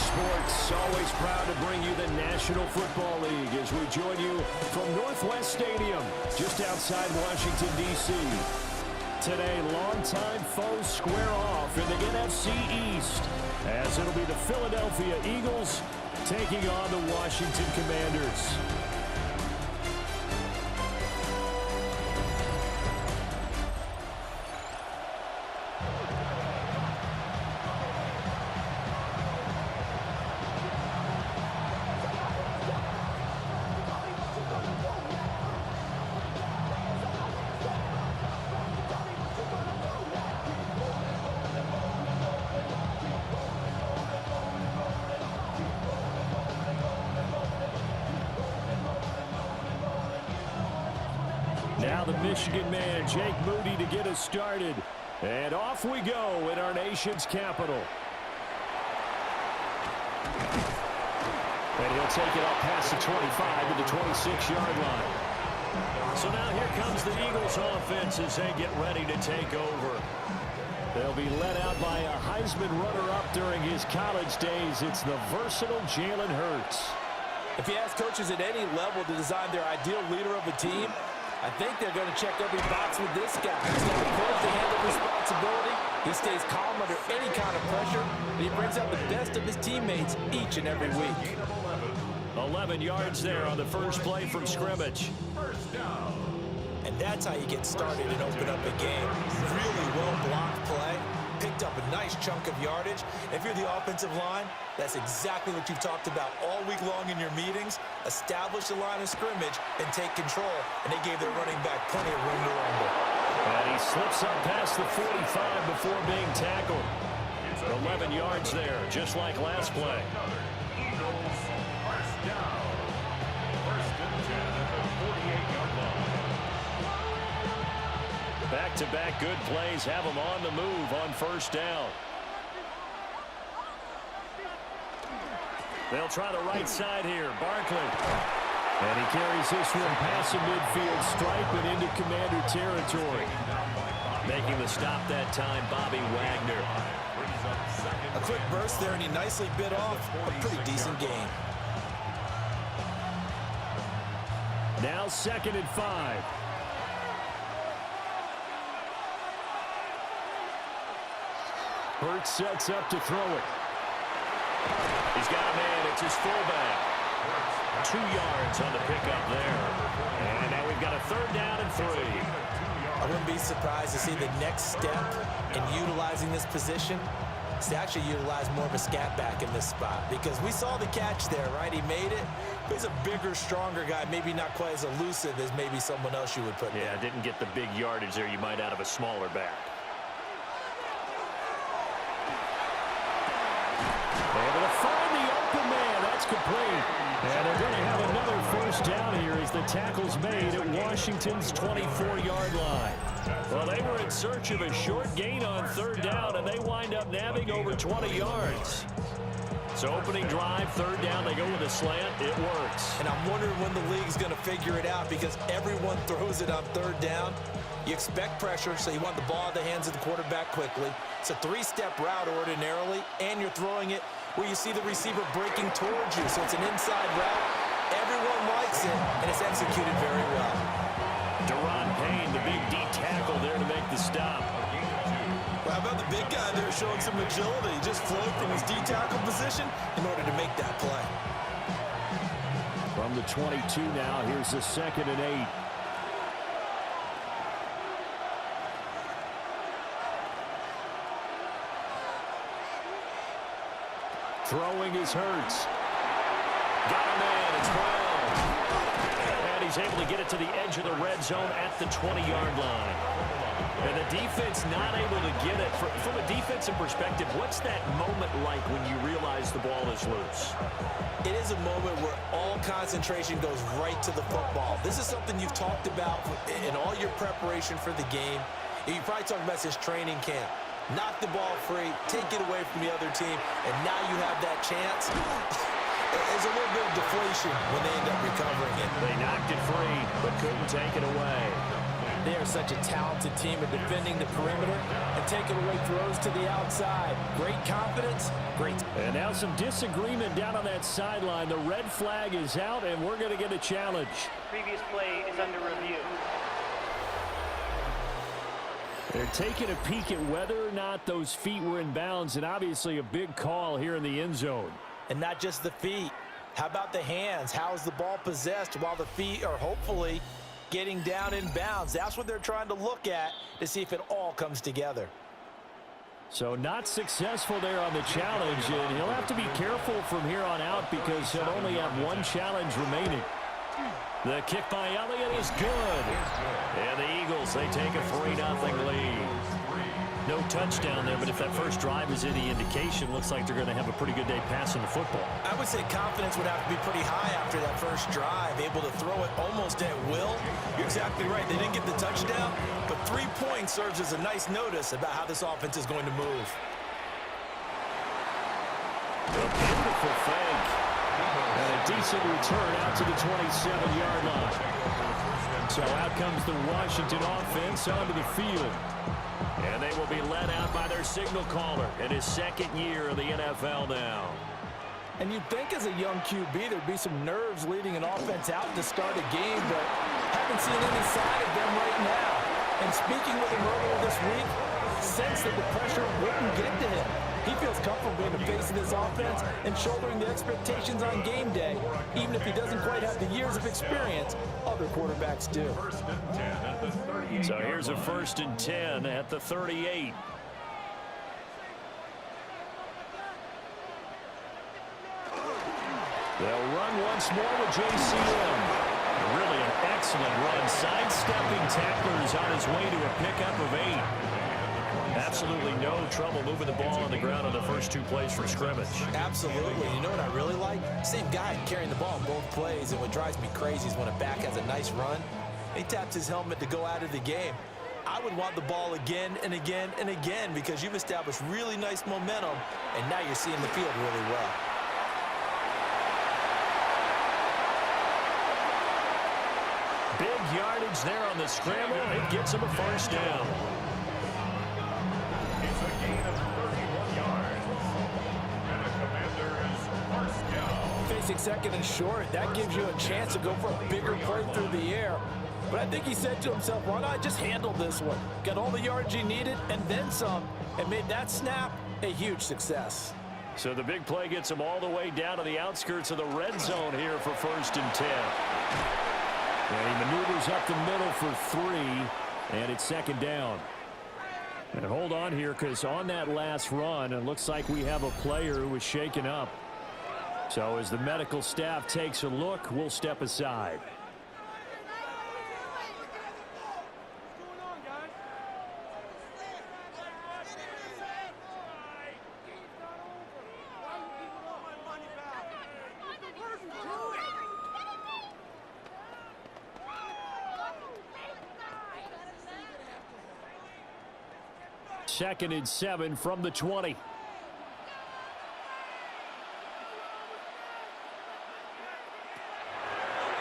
Sports, always proud to bring you the National Football League as we join you from Northwest Stadium, just outside Washington, D.C. Today, longtime foes square off in the NFC East, as it'll be the Philadelphia Eagles taking on the Washington Commanders. Now the Michigan man, Jake Moody, to get us started. And off we go in our nation's capital. And he'll take it up past the 25 to the 26-yard line. So now here comes the Eagles offense as they get ready to take over. They'll be led out by a Heisman runner-up during his college days. It's the versatile Jalen Hurts. If you ask coaches at any level to design their ideal leader of a team, I think they're going to check every box with this guy. He's got the courage to handle responsibility. He stays calm under any kind of pressure, and he brings out the best of his teammates each and every week. 11 yards there on the first play from scrimmage. And that's how you get started and open up a game. Really well-blocked play. Picked up a nice chunk of yardage. If you're the offensive line, that's exactly what you've talked about all week long in your meetings. Establish the line of scrimmage and take control. And they gave their running back plenty of room to rumble. And he slips up past the 45 before being tackled. 11 yards there, just like last play. Eagles first down. First and 10 at the 48-yard line. Back-to-back good plays have them on the move on first down. They'll try the right side here. Barkley. And he carries this one past the midfield stripe and into Commander territory. Making the stop that time, Bobby Wagner. A quick burst there, and he nicely bit off a pretty decent gain. Now 2nd and 5. Hurts sets up to throw it. He's got a man. It's his fullback. 2 yards on the pickup there. And now we've got a 3rd down and 3. I wouldn't be surprised to see the next step in utilizing this position is to actually utilize more of a scat back in this spot. Because we saw the catch there, right? He made it. But he's a bigger, stronger guy, maybe not quite as elusive as maybe someone else you would put there. Yeah, didn't get the big yardage there you might out of a smaller back. Able to find the open man. That's complete. And they're going to have another first down here as the tackle's made at Washington's 24-yard line. Well, they were in search of a short gain on 3rd down, and they wind up nabbing over 20 yards. So opening drive, 3rd down, they go with a slant. It works. And I'm wondering when the league's going to figure it out because everyone throws it on 3rd down. You expect pressure, so you want the ball in the hands of the quarterback quickly. It's a 3-step route ordinarily, and you're throwing it where you see the receiver breaking towards you. So it's an inside route. Everyone likes it, and it's executed very well. Deron Payne, the big D tackle there to make the stop. Well, how about the big guy there showing some agility? Just flowed from his D tackle position in order to make that play. From the 22 now, here's the 2nd and 8. Throwing his Hurts. Got a man. It's Brown. And he's able to get it to the edge of the red zone at the 20-yard line. And the defense not able to get it. From a defensive perspective, what's that moment like when you realize the ball is loose? It is a moment where all concentration goes right to the football. This is something you've talked about in all your preparation for the game. You probably talked about this training camp. Knock the ball free, take it away from the other team, and now you have that chance. There's a little bit of deflation when they end up recovering it. They knocked it free, but couldn't take it away. They are such a talented team at defending the perimeter and taking away throws to the outside. Great confidence, great. And now some disagreement down on that sideline. The red flag is out, and we're going to get a challenge. Previous play is under review. They're taking a peek at whether or not those feet were in bounds, and obviously a big call here in the end zone. And not just the feet. How about the hands? How is the ball possessed while the feet are hopefully getting down in bounds? That's what they're trying to look at to see if it all comes together. So not successful there on the challenge, and he'll have to be careful from here on out because he'll only have one challenge remaining. The kick by Elliott is good. And the Eagles, they take a 3-0 lead. No touchdown there, but if that first drive is any indication, looks like they're going to have a pretty good day passing the football. I would say confidence would have to be pretty high after that first drive, able to throw it almost at will. You're exactly right. They didn't get the touchdown, but 3 points serves as a nice notice about how this offense is going to move. A beautiful fake. And a decent return out to the 27-yard line. So out comes the Washington offense onto the field. And they will be led out by their signal caller in his second year of the NFL now. And you'd think as a young QB there'd be some nerves leading an offense out to start a game, but haven't seen any sign of them right now. And speaking with him earlier this week, sensed that the pressure wouldn't get to him. He feels comfortable in the face of this offense and shouldering the expectations on game day, even if he doesn't quite have the years of experience other quarterbacks do. So here's a 1st and 10 at the 38. They'll run once more with JCM. Really an excellent run, sidestepping tacklers on his way to a pickup of 8. Absolutely no trouble moving the ball on the ground on the first 2 plays from scrimmage. Absolutely. You know what I really like? Same guy carrying the ball in both plays, and what drives me crazy is when a back has a nice run, he taps his helmet to go out of the game. I would want the ball again and again and again because you've established really nice momentum, and now you're seeing the field really well. Big yardage there on the scramble. It gets him a first down. It's a gain of 31 yards. And the Commanders first down. Facing second and short, that gives you a chance to go for a bigger play through the air. But I think he said to himself, why not just handle this one? Got all the yards he needed and then some, and made that snap a huge success. So the big play gets him all the way down to the outskirts of the red zone here for 1st and 10. And he maneuvers up the middle for 3, and it's 2nd down. And hold on here, because on that last run, it looks like we have a player who was shaken up. So as the medical staff takes a look, we'll step aside. Second and 7 from the 20.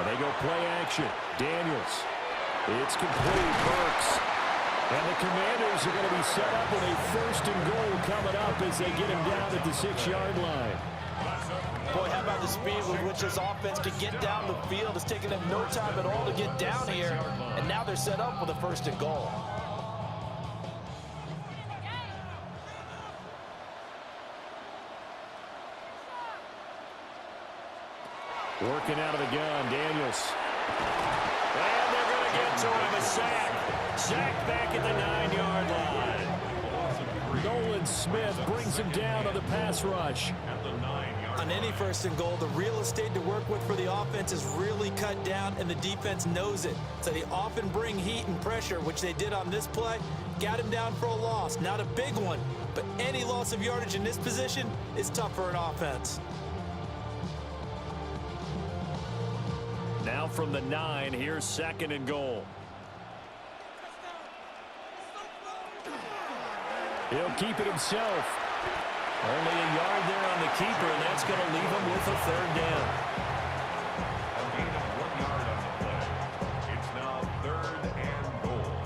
They go play action. Daniels. It's complete. Burks. And the Commanders are going to be set up with a 1st and goal coming up as they get him down at the 6-yard line. Boy, how about the speed with which this offense could get down the field? It's taken them no time at all to get down here, and now they're set up with a 1st and goal. Working out of the gun, Daniels. And they're going to get to him, a sack. Sack back at the 9-yard line. Nolan Smith brings him down on the pass rush. On any 1st and goal, the real estate to work with for the offense is really cut down, and the defense knows it. So they often bring heat and pressure, which they did on this play. Got him down for a loss. Not a big one, but any loss of yardage in this position is tough for an offense. Now from the 9, here's 2nd and goal. He'll keep it himself. Only a yard there on the keeper, and that's going to leave him with a 3rd down. A gain of 1 yard on the play. It's now 3rd and goal.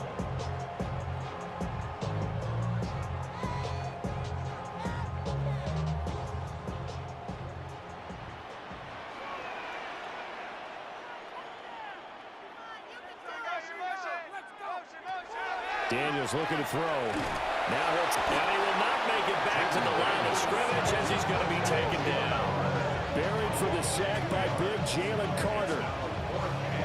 Daniels looking to throw. Now and he will not make it back to the line of scrimmage as he's going to be taken down. Buried for the sack by big Jalen Carter.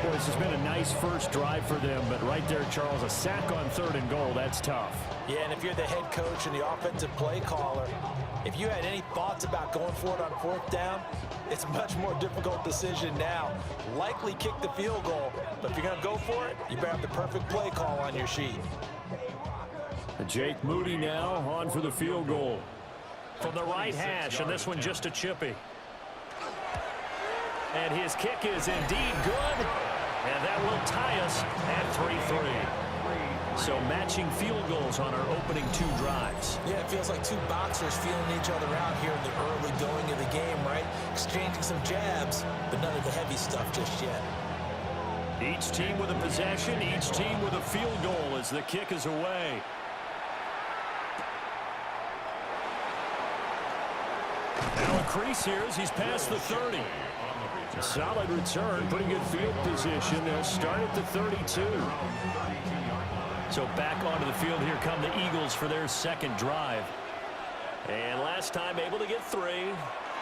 Boy, this has been a nice first drive for them, but right there, Charles, a sack on 3rd and goal, that's tough. Yeah, and if you're the head coach and the offensive play caller, if you had any thoughts about going for it on 4th down, it's a much more difficult decision now. Likely kick the field goal, but if you're going to go for it, you better have the perfect play call on your sheet. Jake Moody now on for the field goal. From the right hash, and this one just a chippy. And his kick is indeed good, and that will tie us at 3-3. So matching field goals on our opening 2 drives. Yeah, it feels like 2 boxers feeling each other out here in the early going of the game, right? Exchanging some jabs, but none of the heavy stuff just yet. Each team with a possession, each team with a field goal as the kick is away. Now a crease here as he's past the 30. A solid return, pretty good field position. They'll start at the 32. So back onto the field, here come the Eagles for their 2nd drive. And last time able to get 3.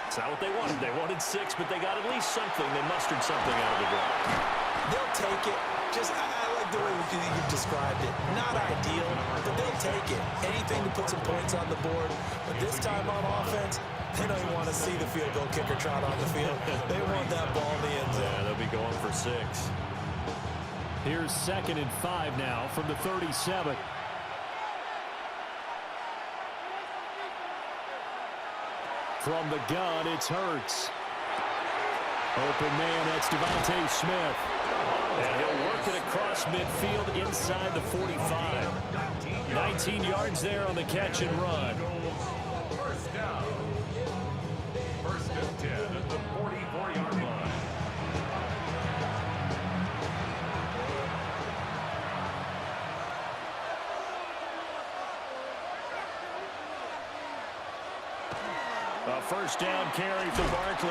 It's not what they wanted. They wanted 6, but they got at least something. They mustered something out of the ground. They'll take it. I like the way you've described it. Not ideal, but they'll take it. Anything to put some points on the board. But this time on offense, they don't even want to see the field goal kicker trot on the field. They want that ball in the end zone. Yeah, they'll be going for 6. Here's 2nd and 5 now from the 37. From the gun, it's Hurts. Open man, that's Devontae Smith. And he'll work it across midfield inside the 45. 19 yards there on the catch and run. First down. 1st and 10 at the 44-yard line. A 1st down carry for Barkley.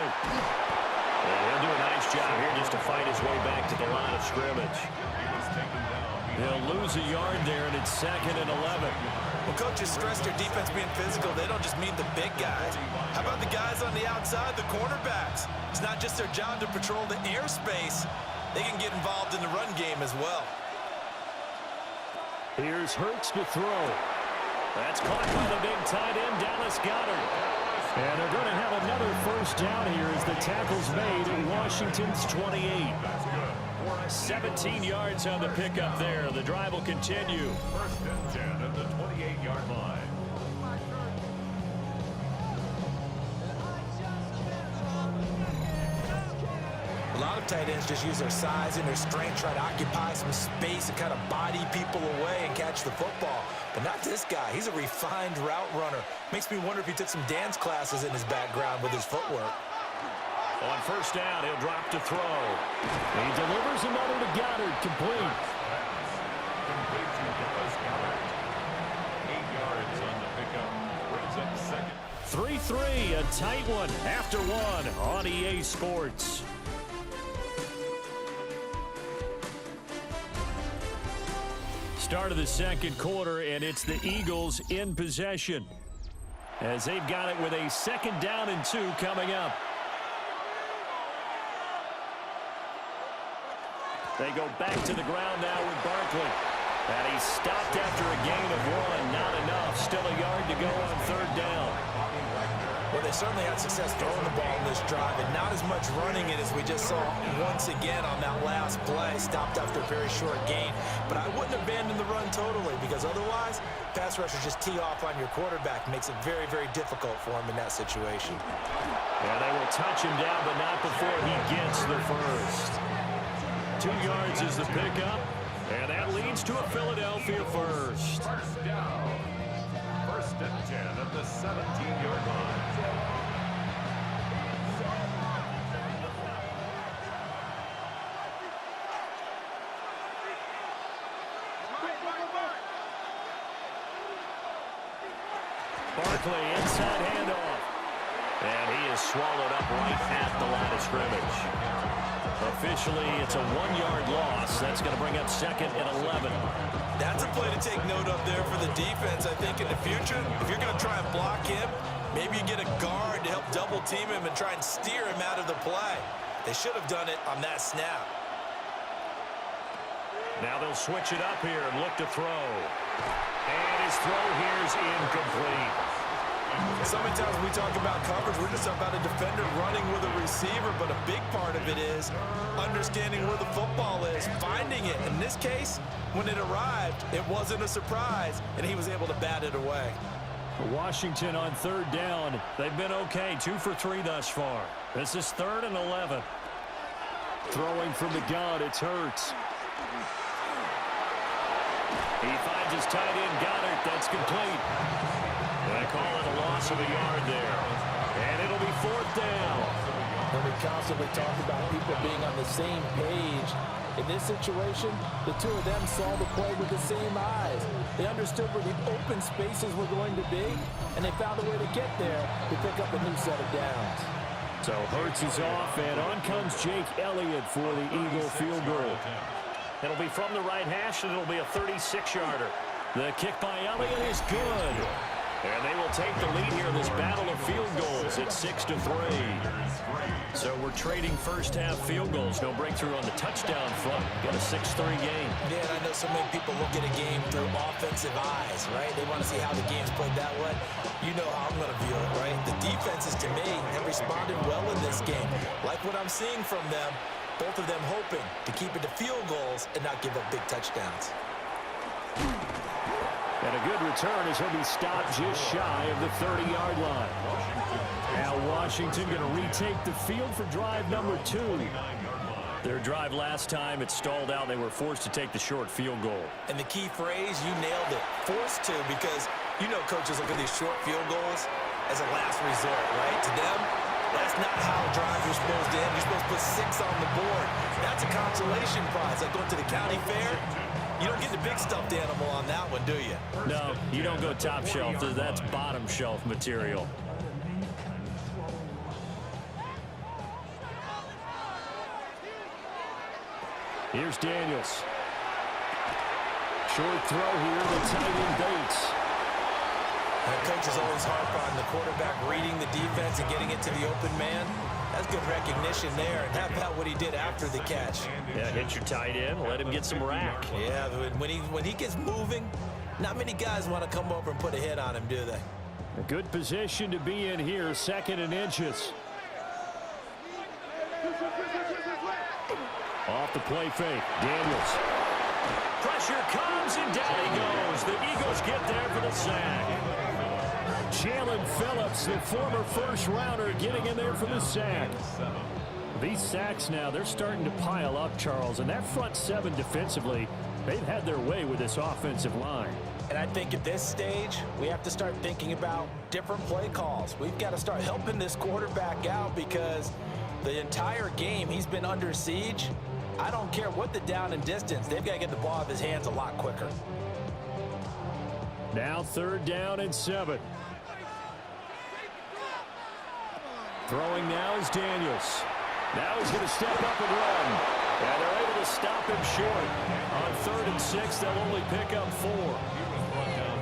And he'll do a nice job here just to fight his way back to the line of scrimmage. He'll lose a yard there, and it's 2nd and 11. Well, coaches stress their defense being physical. They don't just mean the big guys. How about the guys on the outside, the cornerbacks? It's not just their job to patrol the airspace. They can get involved in the run game as well. Here's Hurts to throw. That's caught by the big tight end, Dallas Goedert. And they're going to have another 1st down here as the tackle's made in Washington's 28. 17 yards on the pickup there. The drive will continue. 1st and 10 at the 28-yard line. A lot of tight ends just use their size and their strength, try to occupy some space and kind of body people away and catch the football. But not this guy. He's a refined route runner. Makes me wonder if he took some dance classes in his background with his footwork. On 1st down, he'll drop to throw. He delivers another to Goddard, complete. Complete to Dallas Goedert. 8 yards on the pickup. Brings up 2nd. 3-3, a tight one after 1 on EA Sports. Start of the 2nd quarter, and it's the Eagles in possession as they've got it with a 2nd down and 2 coming up. They go back to the ground now with Barkley. And he's stopped after a gain of 1. Not enough. Still a yard to go on 3rd down. Well, they certainly had success throwing the ball in this drive, and not as much running it as we just saw once again on that last play. Stopped after a very short gain. But I wouldn't abandon the run totally, because otherwise, pass rushers just tee off on your quarterback. Makes it very, very difficult for him in that situation. Yeah, they will touch him down, but not before he gets the 1st. 2 yards is the pickup, and that leads to a Philadelphia 1st. 1st down. 1st and 10 at the 17-yard line. Barkley inside handoff. And he is swallowed up right at the line of scrimmage. Officially, it's a 1-yard loss. That's going to bring up second and 11. That's a play to take note of there for the defense. I think in the future, if you're going to try and block him, maybe you get a guard to help double team him and try and steer him out of the play. They should have done it on that snap. Now they'll switch it up here and look to throw. And his throw here is incomplete. So many times when we talk about coverage, we're just about a defender running with a receiver, but a big part of it is understanding where the football is, finding it. In this case, when it arrived, it wasn't a surprise, and he was able to bat it away. Washington on third down. They've been okay, 2 for 3 thus far. This is 3rd and 11. Throwing from the gun, it's Hurts. He finds his tight end, Goddard. That's complete. They call it a loss of a yard there. And it'll be 4th down. And we constantly talk about people being on the same page. In this situation, the two of them saw the play with the same eyes. They understood where the open spaces were going to be, and they found a way to get there to pick up a new set of downs. So Hurts is off, and on comes Jake Elliott for the Eagle field goal. It'll be from the right hash, and it'll be a 36-yarder. The kick by Elliott is good. And they will take the lead here in this battle of field goals at 6-3. So we're trading first-half field goals. No breakthrough on the touchdown front. Got a 6-3 game. Yeah, and I know so many people look at a game through offensive eyes, right? They want to see how the game's played that way. You know how I'm going to view it, right? The defenses, to me, have responded well in this game. Like what I'm seeing from them, both of them hoping to keep it to field goals and not give up big touchdowns. And a good return as he'll be stopped just shy of the 30-yard line. Now Washington going to retake the field for drive number 2. Their drive last time, it stalled out. They were forced to take the short field goal. And the key phrase, you nailed it, forced to, because you know coaches look at these short field goals as a last resort, right? To them, that's not how drives are supposed to end. You're supposed to put 6 on the board. That's a consolation prize, like going to the county fair. You don't get the big stuffed animal on that one, do you? No, you don't go top shelf. That's bottom shelf material. Here's Daniels. Short throw here to tight end Bates. And coaches always harp on the quarterback reading the defense and getting it to the open man. That's good recognition there. And how about what he did after the catch? Yeah, hit your tight end, let him get some rack. Yeah, when he gets moving, not many guys want to come over and put a hit on him, do they? A good position to be in here, 2nd and inches. Off the play fake, Daniels. Pressure comes, and down he goes. The Eagles get there for the sack. Jalen Phillips, the former first-rounder, getting in there for the sack. These sacks now, they're starting to pile up, Charles, and that front 7 defensively, they've had their way with this offensive line. And I think at this stage, we have to start thinking about different play calls. We've got to start helping this quarterback out because the entire game he's been under siege. I don't care what the down and distance, they've got to get the ball out of his hands a lot quicker. Now 3rd down and 7. Throwing now is Daniels. Now he's going to step up and run. And they're able to stop him short. On 3rd and 6, they'll only pick up 4.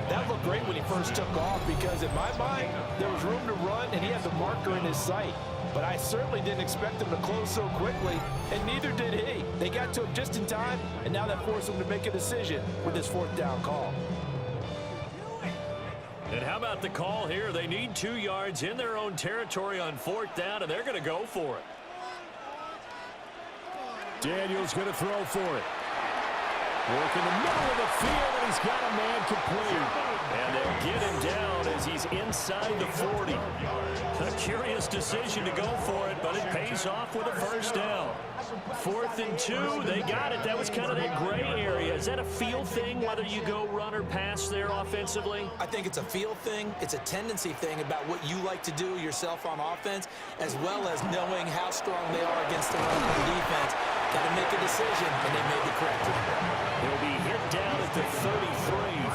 That looked great when he first took off because in my mind, there was room to run and he had the marker in his sight. But I certainly didn't expect him to close so quickly, and neither did he. They got to him just in time, and now that forced him to make a decision with his 4th down call. And how about the call here? They need 2 yards in their own territory on 4th down, and they're going to go for it. Daniels going to throw for it. Work in the middle of the field, and he's got a man complete. And they'll get him down as he's inside the 40. A curious decision to go for it, but it pays off with a 1st down. 4th and 2, they got it. That was kind of that gray area. Is that a feel thing, whether you go run or pass there offensively? I think it's a feel thing. It's a tendency thing about what you like to do yourself on offense, as well as knowing how strong they are against the run on defense. Got to make a decision, and they made the correct one. He'll be hit down at the 33,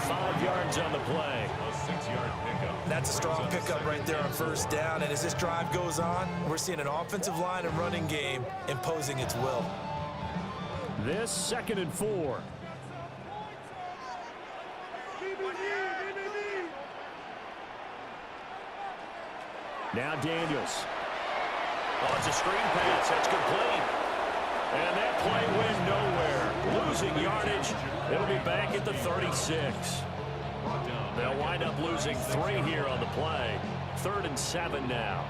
5 yards on the play. A 6-yard pickup. That's a strong pickup right there on first down. And as this drive goes on, we're seeing an offensive line and running game imposing its will. This 2nd and 4. Now Daniels. Oh, it's a screen pass. That's complete. And that play went nowhere. Losing yardage. It'll be back at the 36. They'll wind up losing 3 here on the play. 3rd and 7 now.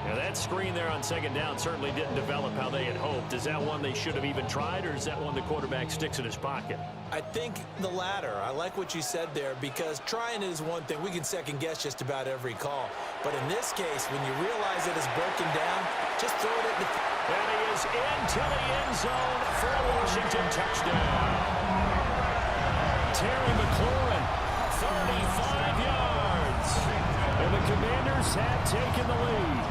Now that screen there on 2nd down certainly didn't develop how they had hoped. Is that one they should have even tried, or is that one the quarterback sticks in his pocket? I think the latter. I like what you said there, because trying is one thing. We can second guess just about every call. But in this case, when you realize it is broken down, just throw it at the... And he is into the end zone for a Washington touchdown. Terry McLaurin, 35 yards. And the Commanders have taken the lead.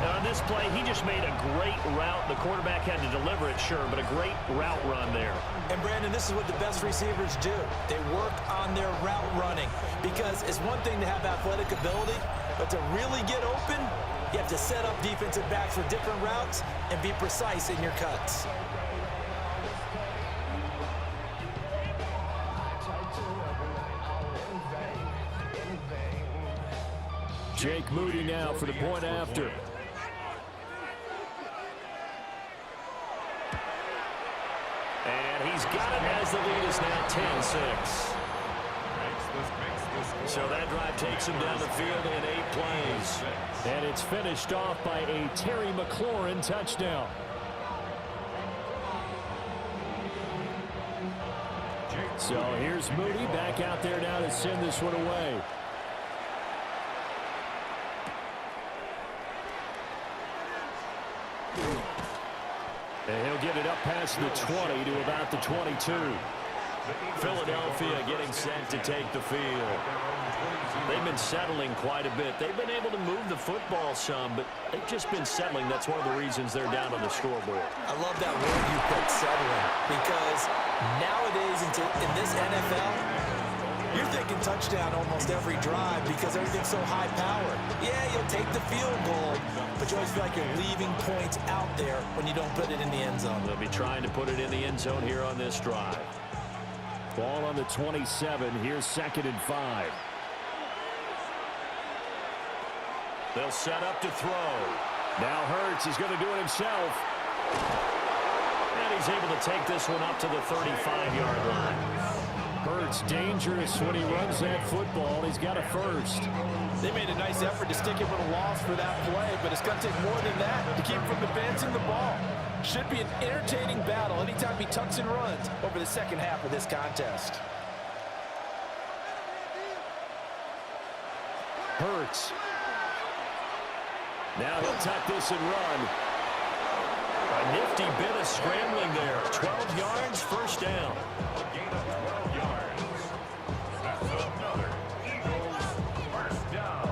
Now, on this play, he just made a great route. The quarterback had to deliver it, sure, but a great route run there. And, Brandon, this is what the best receivers do. They work on their route running, because it's one thing to have athletic ability, but to really get open, you have to set up defensive backs for different routes and be precise in your cuts. Jake Moody now for the point after. And he's got it as the lead is now 10-6. So that drive takes him down the field in 8 plays. And it's finished off by a Terry McLaurin touchdown. So here's Moody back out there now to send this one away. And he'll get it up past the 20 to about the 22. Philadelphia getting set to take the field. They've been settling quite a bit. They've been able to move the football some, but they've just been settling. That's one of the reasons they're down on the scoreboard. I love that word you put, settling, because nowadays in this NFL, you're thinking touchdown almost every drive because everything's so high-powered. Yeah, you'll take the field goal, but you always feel like you're leaving points out there when you don't put it in the end zone. They'll be trying to put it in the end zone here on this drive. Ball on the 27. Here's 2nd and 5. They'll set up to throw. Now Hurts is going to do it himself. And he's able to take this one up to the 35-yard line. Hurts dangerous when he runs that football. He's got a first. They made a nice effort to stick him with a loss for that play, but it's going to take more than that to keep him from advancing the ball. Should be an entertaining battle anytime he tucks and runs over the second half of this contest. Hurts. Now he'll tuck this and run. A nifty bit of scrambling there. 12 yards, first down. A gain of 12 yards. That's another Eagles first down.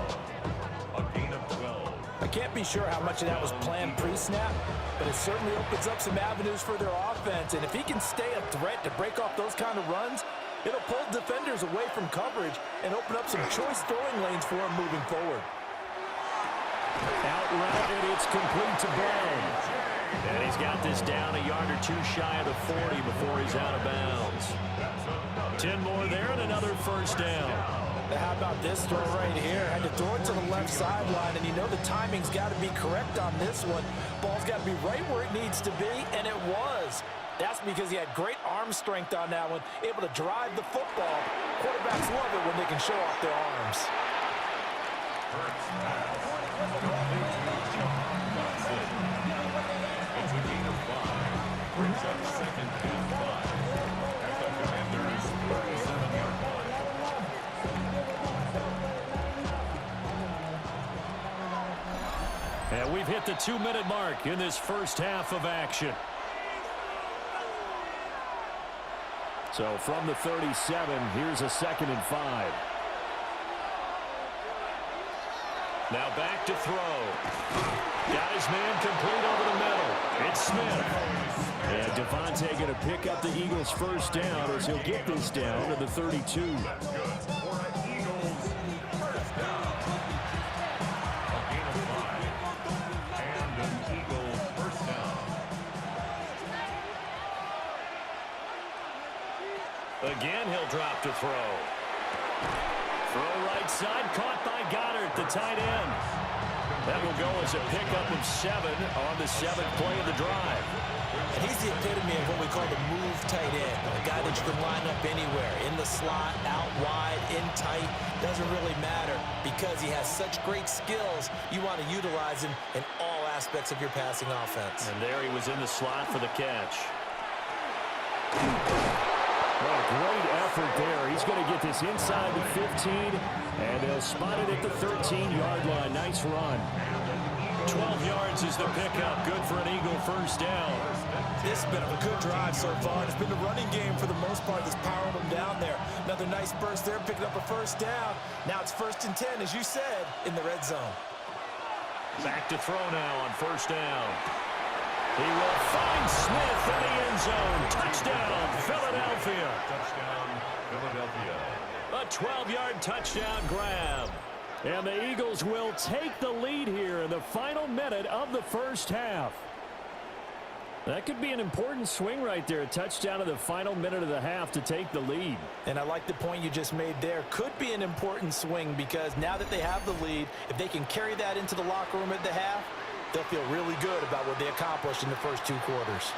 A gain of 12. I can't be sure how much of that was planned pre-snap, but it certainly opens up some avenues for their offense. And if he can stay a threat to break off those kind of runs, it'll pull defenders away from coverage and open up some choice throwing lanes for him moving forward. Out route, and it's complete to Brown. And he's got this down a yard or two shy of the 40 before he's out of bounds. 10 more there and another first down. Now how about this throw right here? Had to throw it to the left sideline, and you know the timing's got to be correct on this one. Ball's got to be right where it needs to be, and it was. That's because he had great arm strength on that one, able to drive the football. Quarterbacks love it when they can show off their arms. It's a gain of 5. Brings up 2nd and 5 at the Commanders' 37-yard line. And we've hit the 2-minute mark in this first half of action. So from the 37, here's a 2nd and 5. Now back to throw. Got his man complete over the middle. It's Smith. And Devontae going to pick up the Eagles' first down as he'll get this down to the 32. That's good for an Eagles first drop to throw. Throw right side, caught by Goddard, the tight end. That will go as a pickup of 7 on the 7th play of the drive. And he's the epitome of what we call the move tight end. A guy that you can line up anywhere, in the slot, out wide, in tight. Doesn't really matter because he has such great skills. You want to utilize him in all aspects of your passing offense. And there he was in the slot for the catch. What a great effort there. He's going to get this inside the 15, and they'll spot it at the 13-yard line. Nice run. 12 yards is the pickup. Good for an Eagle first down. This has been a good drive so far. It's been the running game for the most part that's powering them down there. Another nice burst there, picking up a first down. Now it's 1st and 10, as you said, in the red zone. Back to throw now on first down. He will find Smith in the end zone. Touchdown, Philadelphia. Touchdown, Philadelphia. A 12-yard touchdown grab. And the Eagles will take the lead here in the final minute of the first half. That could be an important swing right there. A touchdown in the final minute of the half to take the lead. And I like the point you just made there. Could be an important swing because now that they have the lead, if they can carry that into the locker room at the half, they'll feel really good about what they accomplished in the first 2 quarters.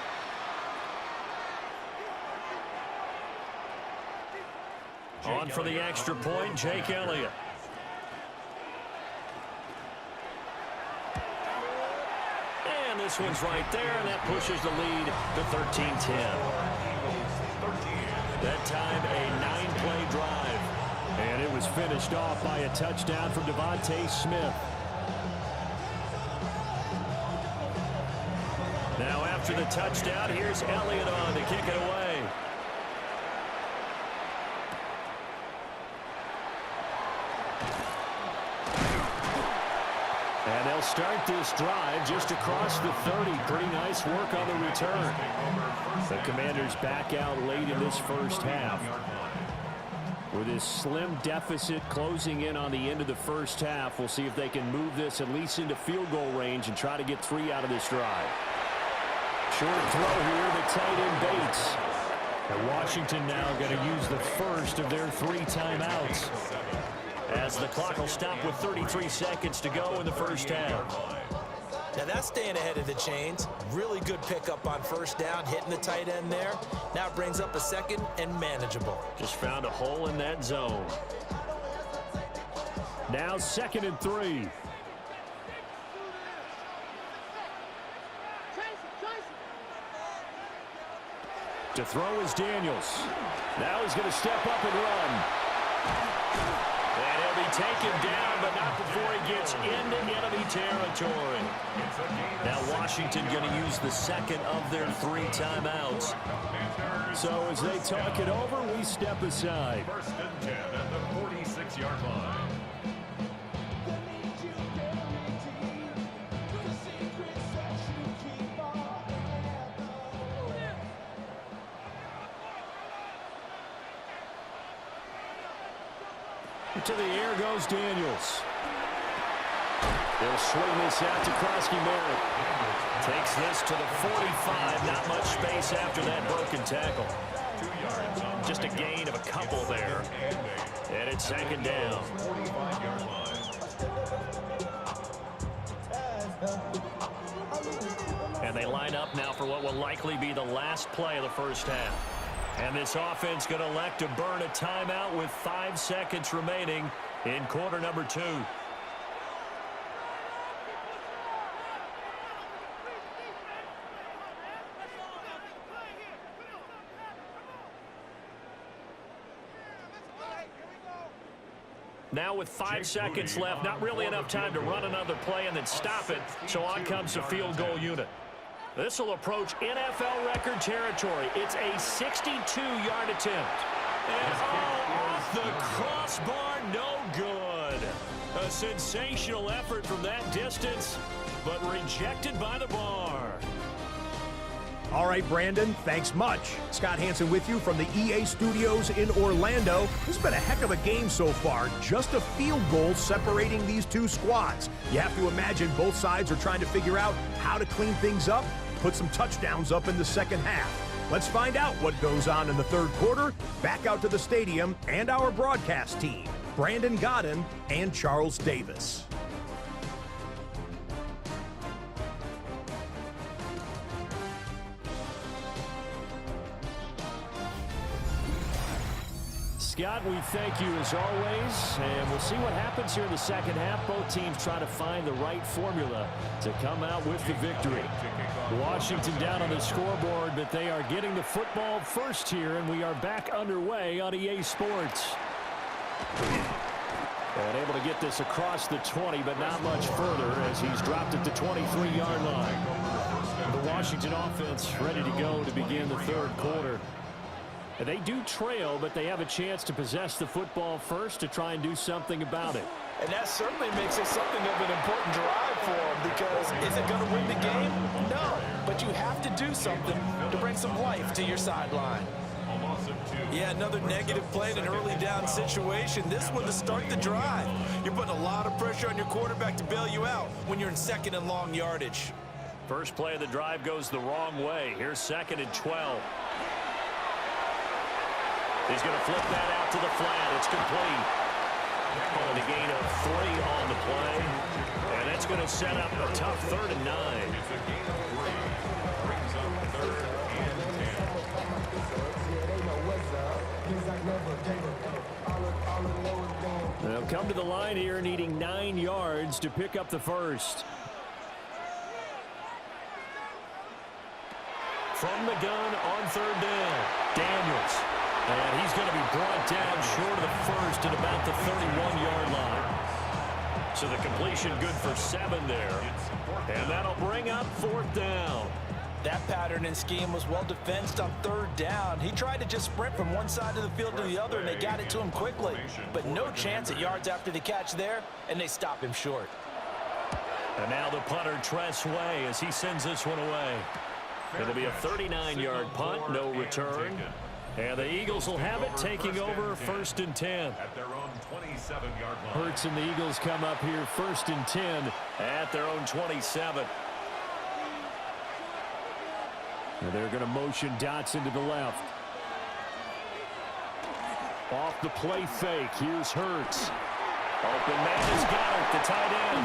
On for the extra point, Jake Elliott. And this one's right there, and that pushes the lead to 13-10. That time, a 9-play drive. And it was finished off by a touchdown from Devontae Smith. Now after the touchdown, here's Elliott on to kick it away. And they'll start this drive just across the 30. Pretty nice work on the return. The Commanders back out late in this first half. With this slim deficit closing in on the end of the first half, we'll see if they can move this at least into field goal range and try to get 3 out of this drive. Short throw here, the tight end Bates. And Washington now going to use the first of their 3 timeouts, as the clock will stop with 33 seconds to go in the first half. Now that's staying ahead of the chains. Really good pickup on first down, hitting the tight end there. Now it brings up a second and manageable. Just found a hole in that zone. Now 2nd and 3. To throw is Daniels. Now he's going to step up and run. And he'll be taken down, but not before he gets into enemy territory. Now Washington going to use the second of their 3 timeouts. So as they talk it over, we step aside. 1st and 10 at the 46-yard line. To the air goes Daniels. They'll swing this out to Krosky Merritt. Takes this to the 45. Not much space after that broken tackle. 2 yards on Just a gain of a couple there. And it's 2nd down. 45-yard line. And they line up now for what will likely be the last play of the first half. And this offense going to elect to burn a timeout with 5 seconds remaining in quarter number 2. Now with 5 seconds left, not really enough time to run another play and then stop it. So on comes the field goal unit. This will approach NFL record territory. It's a 62-yard attempt. And off the crossbar, no good. A sensational effort from that distance, but rejected by the bar. All right, Brandon, thanks much. Scott Hansen with you from the EA Studios in Orlando. This has been a heck of a game so far. Just a field goal separating these 2 squads. You have to imagine both sides are trying to figure out how to clean things up, put some touchdowns up in the second half. Let's find out what goes on in the third quarter. Back out to the stadium and our broadcast team, Brandon Gaudin and Charles Davis. Scott, we thank you as always, and we'll see what happens here in the second half. Both teams try to find the right formula to come out with the victory. Washington down on the scoreboard, but they are getting the football first here, and we are back underway on EA Sports. And able to get this across the 20, but not much further as he's dropped it to 23-yard line. The Washington offense ready to go to begin the third quarter. And they do trail, but they have a chance to possess the football first to try and do something about it. And that certainly makes it something of an important drive for them, because is it going to win the game? No, but you have to do something to bring some life to your sideline. Yeah, another negative play in an early down situation. This one to start the drive. You're putting a lot of pressure on your quarterback to bail you out when you're in second and long yardage. First play of the drive goes the wrong way. Here's 2nd and 12. He's going to flip that out to the flat. It's complete. And a gain of 3 on the play. And that's going to set up a tough 3rd and 9. It's a gain of 3. Brings up 3rd and 10. They'll come to the line here needing 9 yards to pick up the first. From the gun on 3rd down, Daniels. And he's going to be brought down short of the first at about the 31-yard line. So the completion good for 7 there. And that'll bring up 4th down. That pattern and scheme was well defensed on 3rd down. He tried to just sprint from one side of the field to the other, and they got it to him quickly. But no chance at yards after the catch there, and they stop him short. And now the punter, Tress Way, as he sends this one away. It'll be a 39-yard punt, no return. And the Eagles will have it, taking over 1st and 10. At their own 27-yard line. Hurts and the Eagles come up here 1st and 10 at their own 27. And they're going to motion Dotson to the left. Off the play fake. Here's Hurts. Open man has got it, the tight end.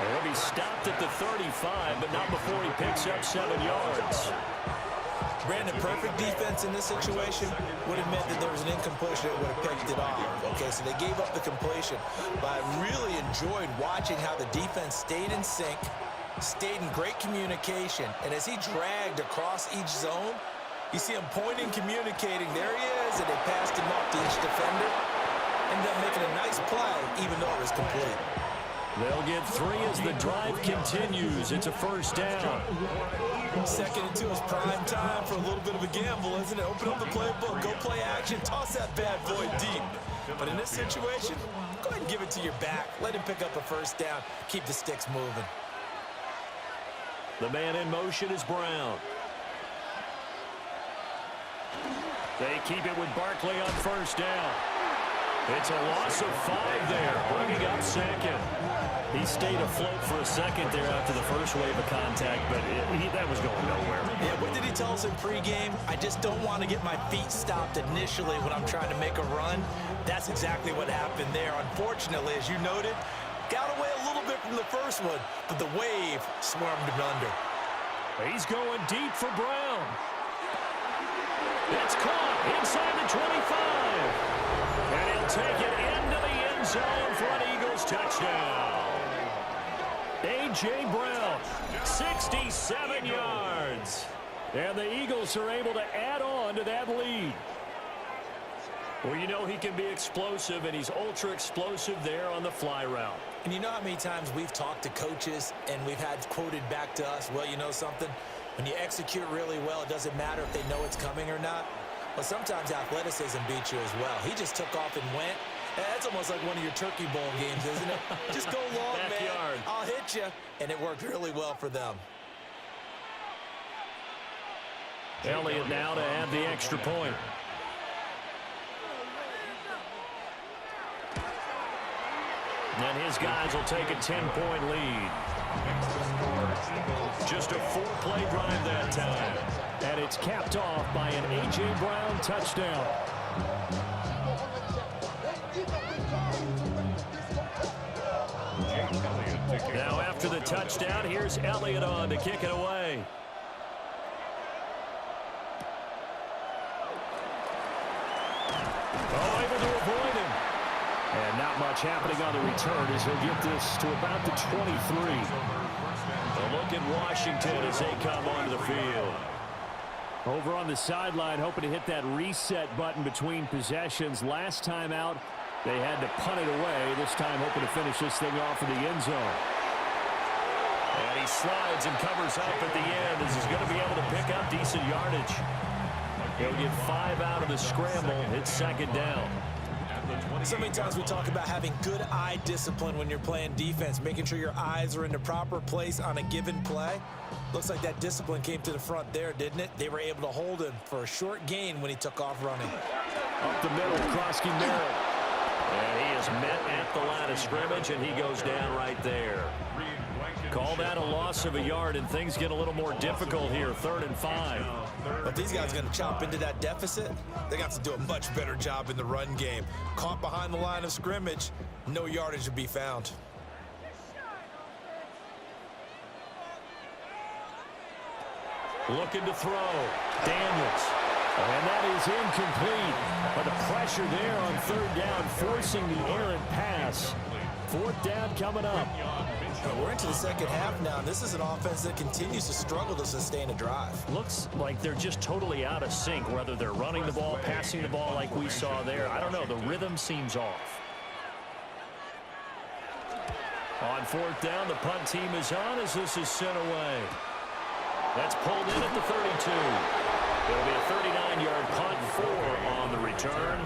And he'll be stopped at the 35, but not before he picks up 7 yards. Brandon, perfect defense in this situation would have meant that there was an incompletion that would have picked it off. Okay, so they gave up the completion. But I really enjoyed watching how the defense stayed in sync, stayed in great communication. And as he dragged across each zone, you see him pointing, communicating. There he is, and they passed him off to each defender. Ended up making a nice play, even though it was complete. They'll get 3 as the drive continues. It's a 1st down. 2nd and 2 is prime time for a little bit of a gamble, isn't it? Open up the playbook, go play action, toss that bad boy deep. But in this situation, go ahead and give it to your back. Let him pick up a 1st down. Keep the sticks moving. The man in motion is Brown. They keep it with Barkley on 1st down. It's a loss of 5 there, bringing up 2nd. He stayed afloat for a second there after the first wave of contact, but that was going nowhere. Yeah, what did he tell us in pregame? I just don't want to get my feet stopped initially when I'm trying to make a run. That's exactly what happened there. Unfortunately, as you noted, got away a little bit from the first one, but the wave swarmed him under. He's going deep for Brown. It's caught inside the 25. And he'll take it into the end zone for an Eagles touchdown. A.J. Brown, 67 yards. And the Eagles are able to add on to that lead. Well, you know he can be explosive, and he's ultra explosive there on the fly route. And you know how many times we've talked to coaches and we've had quoted back to us, well, you know something? When you execute really well, it doesn't matter if they know it's coming or not. Well, sometimes athleticism beats you as well. He just took off and went. That's almost like one of your Turkey Bowl games, isn't it? Just go long, man. I'll hit you. And it worked really well for them. Elliott now to add the extra point. And his guys will take a 10-point lead. Just a 4-play drive that time. And it's capped off by an A.J. Brown touchdown. Now after the touchdown, here's Elliott on to kick it away. Oh, able to avoid him. And not much happening on the return as he'll get this to about the 23. A look at Washington as they come onto the field. Over on the sideline, hoping to hit that reset button between possessions. Last time out, they had to punt it away. This time hoping to finish this thing off in the end zone. And he slides and covers up at the end as he's going to be able to pick up decent yardage. He'll get 5 out of the scramble. It's second down. So many times we talk about having good eye discipline when you're playing defense, making sure your eyes are in the proper place on a given play. Looks like that discipline came to the front there, didn't it? They were able to hold him for a short gain when he took off running. Up the middle, Krosky Merritt. And he is met at the line of scrimmage, and he goes down right there. Call that a loss of a yard, and things get a little more difficult here, 3rd and 5. If these guys are going to chop into that deficit, they got to do a much better job in the run game. Caught behind the line of scrimmage, no yardage to be found. Looking to throw. Daniels. And that is incomplete. But the pressure there on 3rd down, forcing the errant pass. 4th down coming up. We're into the second half now. This is an offense that continues to struggle to sustain a drive. Looks like they're just totally out of sync, whether they're running the ball, passing the ball like we saw there. I don't know. The rhythm seems off. On 4th down, the punt team is on as this is sent away. That's pulled in at the 32. It'll be a 39-yard punt, 4 on the return.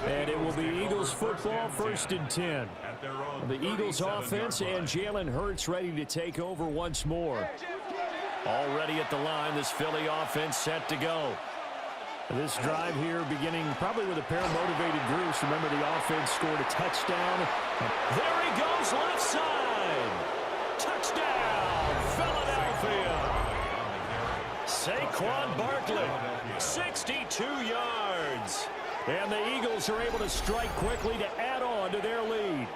And it will be Eagles football, 1st and 10. The Eagles offense and Jalen Hurts ready to take over once more. Already at the line, this Philly offense set to go. This drive here beginning probably with a pair of motivated groups. Remember, the offense scored a touchdown. There he goes, left side. Touchdown, Philadelphia. Saquon Barkley, 62 yards. And the Eagles are able to strike quickly to add on to their lead.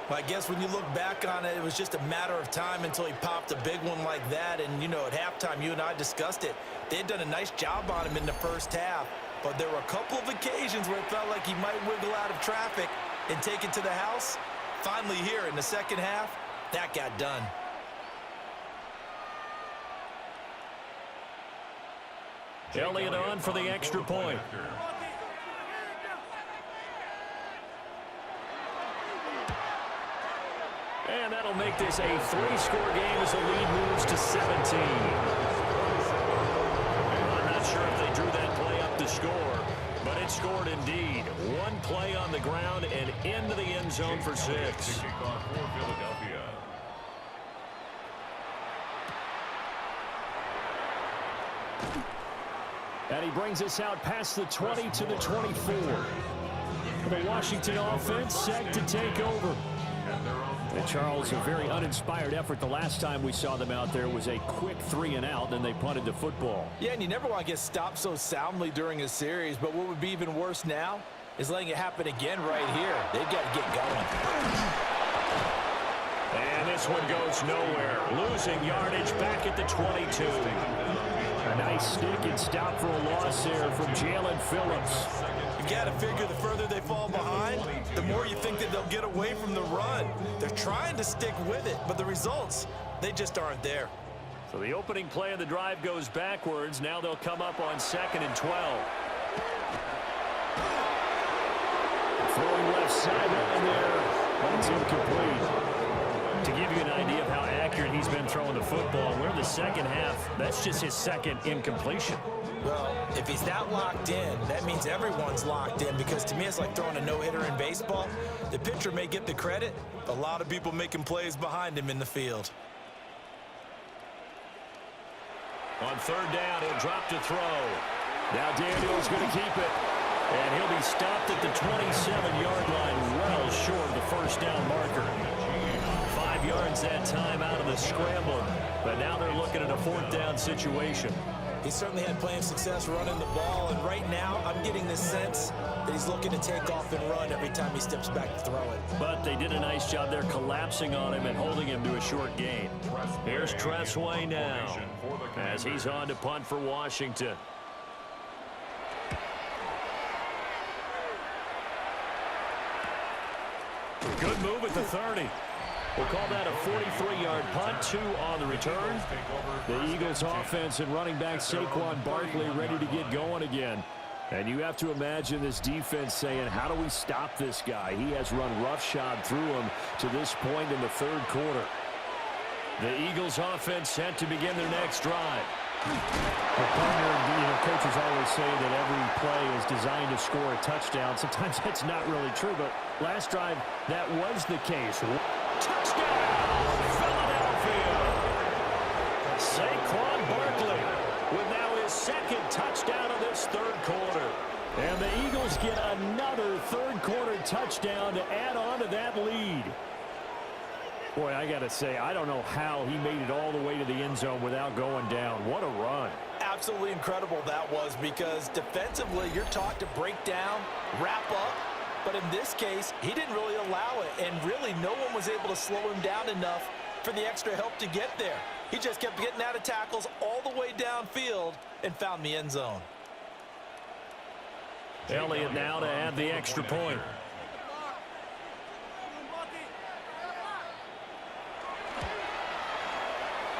Well, I guess when you look back on it, it was just a matter of time until he popped a big one like that. And, you know, at halftime, you and I discussed it. They had done a nice job on him in the first half. But there were a couple of occasions where it felt like he might wiggle out of traffic and take it to the house. Finally here in the second half, that got done. Elliott on for the extra point. And that'll make this a 3-score game as the lead moves to 17. I'm not sure if they drew that play up to score, but it scored indeed. 1 play on the ground and into the end zone for 6. And he brings us out past the 20 to the 24. The Washington offense set to take over. And Charles, a very uninspired effort. The last time we saw them out there was a quick 3-and-out, then they punted the football. Yeah, and you never want to get stopped so soundly during a series, but what would be even worse now is letting it happen again right here. They've got to get going. And this one goes nowhere. Losing yardage back at the 22. A nice stick and stop for a loss there from Jalen Phillips. You got to figure the further they fall behind, the more you think that they'll get away from the run. They're trying to stick with it, but the results, they just aren't there. So the opening play of the drive goes backwards. Now they'll come up on 2nd and 12. Throwing left sideline there. That's incomplete. To give you an idea of how accurate he's been throwing the football, we're in the second half. That's just his 2nd incompletion. Well, if he's that locked in, that means everyone's locked in, because to me it's like throwing a no-hitter in baseball. The pitcher may get the credit, a lot of people making plays behind him in the field. On 3rd down, he'll drop to throw. Now Daniels going to keep it. And he'll be stopped at the 27-yard line, well short of the 1st down marker. 5 yards extends that time out of the scramble. But now they're looking at a 4th down situation. He certainly had plenty of success running the ball, and right now I'm getting the sense that he's looking to take off and run every time he steps back to throw it. But they did a nice job there collapsing on him and holding him to a short gain. Here's Tressway now as he's on to punt for Washington. Good move at the 30. We'll call that a 43-yard punt, 2 on the return. The Eagles offense and running back Saquon Barkley ready to get going again. And you have to imagine this defense saying, how do we stop this guy? He has run roughshod through him to this point in the 3rd quarter. The Eagles offense set to begin their next drive. Coaches always say that every play is designed to score a touchdown. Sometimes that's not really true, but last drive, that was the case. Touchdown, Philadelphia! Saquon Barkley with now his 2nd touchdown of this 3rd quarter. And the Eagles get another 3rd quarter touchdown to add on to that lead. Boy, I got to say, I don't know how he made it all the way to the end zone without going down. What a run. Absolutely incredible that was, because defensively you're taught to break down, wrap up, but in this case he didn't really allow it, and really no one was able to slow him down enough for the extra help to get there. He just kept getting out of tackles all the way downfield and found the end zone. Elliott now to add the extra point.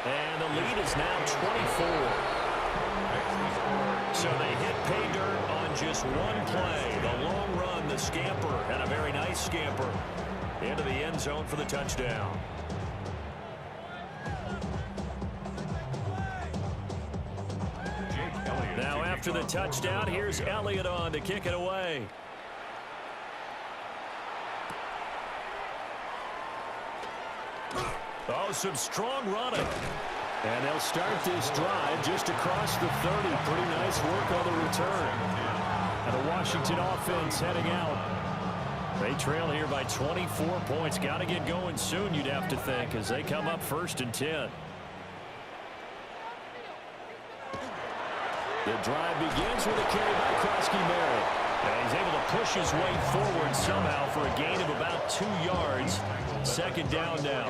And the lead is now 24. So they hit pay dirt on just one play. The long run, the scamper, and a very nice scamper into the end zone for the touchdown. Now after the touchdown, here's Elliott on to kick it away. Oh, some strong running. And they'll start this drive just across the 30. Pretty nice work on the return. And the Washington offense heading out. They trail here by 24 points. Got to get going soon, you'd have to think, as they come up 1st and 10. The drive begins with a carry by Krosky-Merritt. And he's able to push his way forward somehow for a gain of about 2 yards. 2nd down now.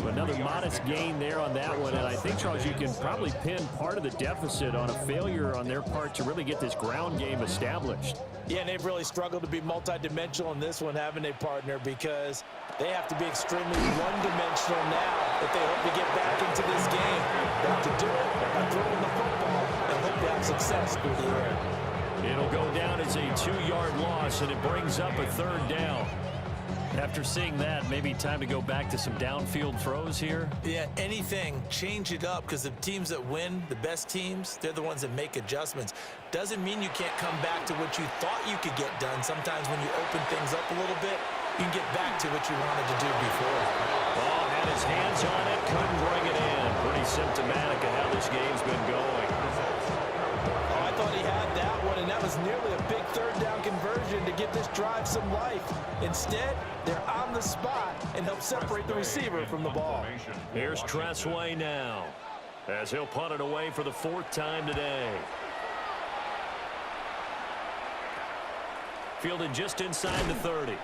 Another modest gain there on that one, and I think, Charles, you can probably pin part of the deficit on a failure on their part to really get this ground game established. Yeah, and they've really struggled to be multidimensional in this one, haven't they, partner, because they have to be extremely one-dimensional now if they hope to get back into this game. They have to do it by throwing the football and hope to have success through the air. It'll go down as a 2-yard loss, and it brings up a 3rd down. After seeing that, maybe time to go back to some downfield throws here. Yeah, anything, change it up, because the teams that win, the best teams, they're the ones that make adjustments. Doesn't mean you can't come back to what you thought you could get done. Sometimes when you open things up a little bit, you can get back to what you wanted to do before. Ball had his hands on it, couldn't bring it in. Pretty symptomatic of how this game's been going. Oh, I thought he had that one, and that was nearly a big 3rd down conversion to give this drive some life. Instead, they're on the spot and help separate the receiver from the ball. Here's Tressway now, as he'll punt it away for the 4th time today. Fielded just inside the 30.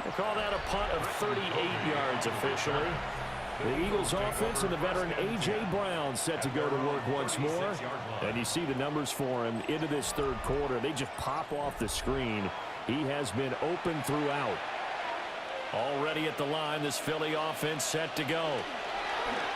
We'll call that a punt of 38 yards officially. The Eagles offense and the veteran A.J. Brown set to go to work once more. And you see the numbers for him into this 3rd quarter. They just pop off the screen. He has been open throughout. Already at the line, this Philly offense set to go.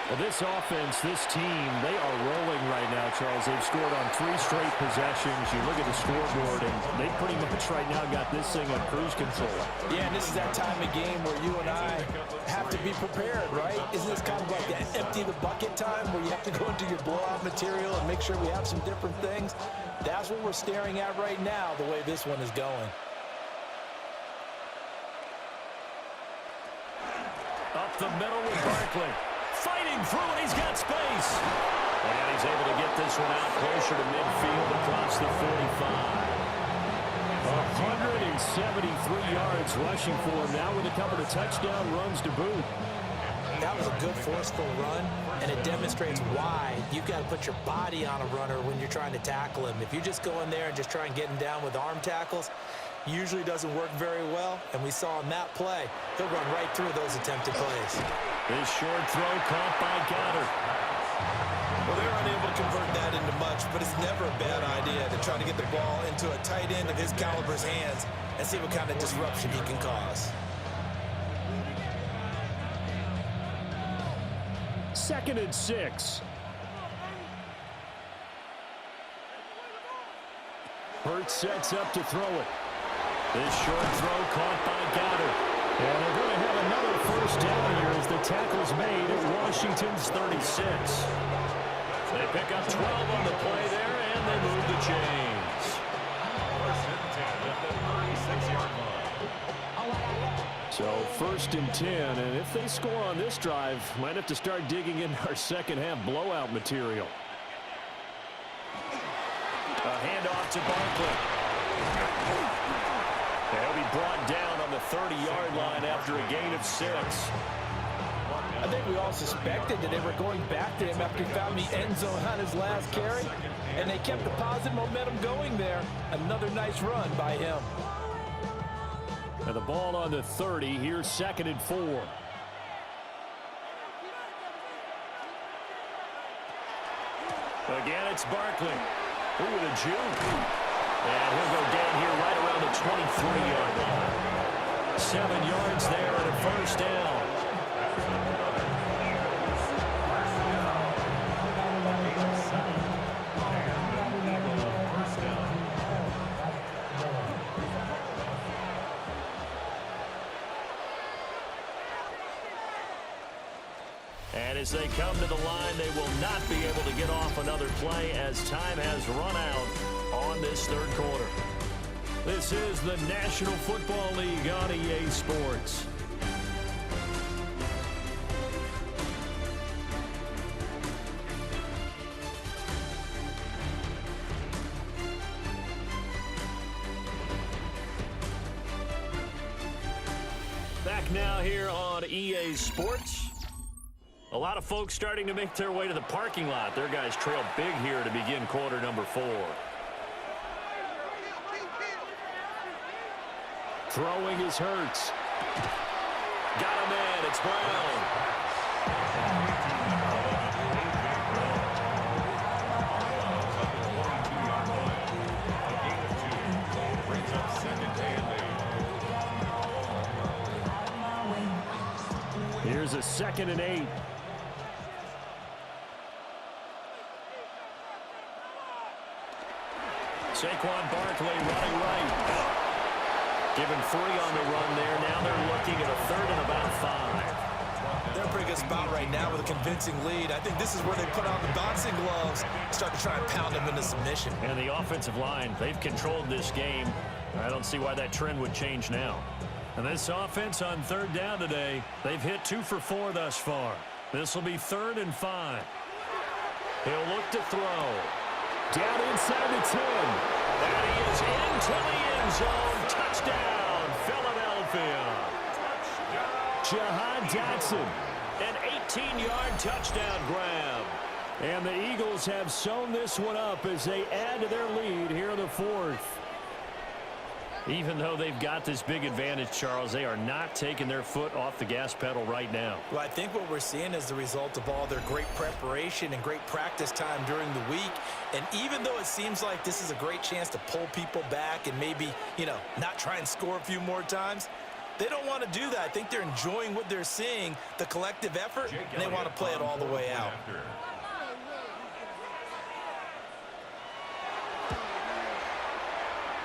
Well, this offense, this team, they are rolling right now, Charles. They've scored on 3 straight possessions. You look at the scoreboard, and they pretty much right now got this thing on cruise control. Yeah, and this is that time of game where you and I have to be prepared, right? Isn't this kind of like that empty the bucket time where you have to go into your blowout material and make sure we have some different things? That's what we're staring at right now, the way this one is going. Up the middle with Barkley. Fighting through, and he's got space. And he's able to get this one out closer to midfield across the 45. 173 yards rushing for him now with a couple of touchdown runs to boot. That was a good forceful run, and it demonstrates why you've got to put your body on a runner when you're trying to tackle him. If you just go in there and just try and get him down with arm tackles, usually doesn't work very well, and we saw in that play, he'll run right through those attempted plays. This short throw caught by Goddard. Well, they're unable to convert that into much, but it's never a bad idea to try to get the ball into a tight end of his caliber's hands and see what kind of disruption he can cause. 2nd and 6. Hurts sets up to throw it. This short throw caught by Goddard. And they're going to have another first down here as the tackle's made at Washington's 36. They pick up 12 on the play there, and they move the chains. First and 10 at the 36-yard line. So 1st and 10, and if they score on this drive, might have to start digging in our second half blowout material. A handoff to Barkley. They'll be brought down on the 30-yard line after a gain of 6. I think we all suspected that they were going back to him after he found the end zone on his last carry, and they kept the positive momentum going there. Another nice run by him. And the ball on the 30. Here's 2nd and 4. Again, it's Barkley. Ooh, with a juke. And he'll go down here right around the 23-yard line. 7 yards there and a first down. And as they come to the line, they will not be able to get off another play as time has run out on this 3rd quarter. This is the National Football League on EA Sports. Back now here on EA Sports. A lot of folks starting to make their way to the parking lot. Their guys trail big here to begin quarter number 4. Throwing is Hurts. Got a man. It's Brown. Brings up 2nd and 8. Here's a 2nd and 8. Saquon Barkley running right. Given free on the run there. Now they're looking at a 3rd and about 5. They're in a pretty good spot right now with a convincing lead. I think this is where they put on the boxing gloves, start to try and pound them into submission. And the offensive line, they've controlled this game. I don't see why that trend would change now. And this offense on 3rd down today, they've hit 2 for 4 thus far. This will be 3rd and 5. He'll look to throw. Down inside the 10. And he is into the end zone. Touchdown, Philadelphia. Jahan Dotson, an 18-yard touchdown grab. And the Eagles have sewn this one up as they add to their lead here in the 4th. Even though they've got this big advantage, Charles, they are not taking their foot off the gas pedal right now. Well, I think what we're seeing is the result of all their great preparation and great practice time during the week. And even though it seems like this is a great chance to pull people back and maybe, not try and score a few more times, they don't want to do that. I think they're enjoying what they're seeing, the collective effort, and they want to play it all the way out.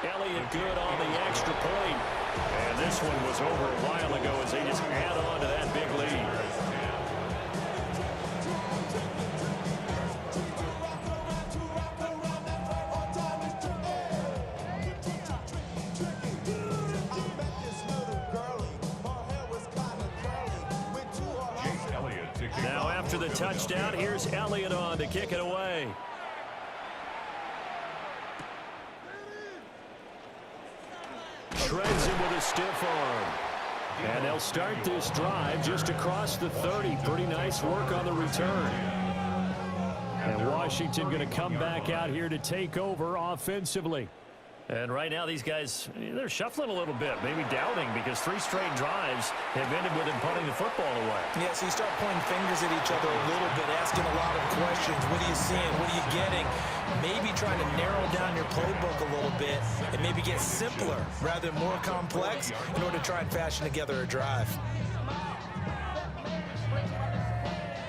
Elliott good on the extra point. And this one was over a while ago as they just add on to that big lead. Now after the touchdown, here's Elliott on to kick it away. Shreds him with a stiff arm. And they'll start this drive just across the 30. Pretty nice work on the return. And Washington going to come back out here to take over offensively. And right now these guys, they're shuffling a little bit, maybe doubting, because 3 straight drives have ended with them punting the football away. Yeah, so you start pointing fingers at each other a little bit, asking a lot of questions. What are you seeing? What are you getting? Maybe trying to narrow down your playbook a little bit and maybe get simpler rather than more complex in order to try and fashion together a drive.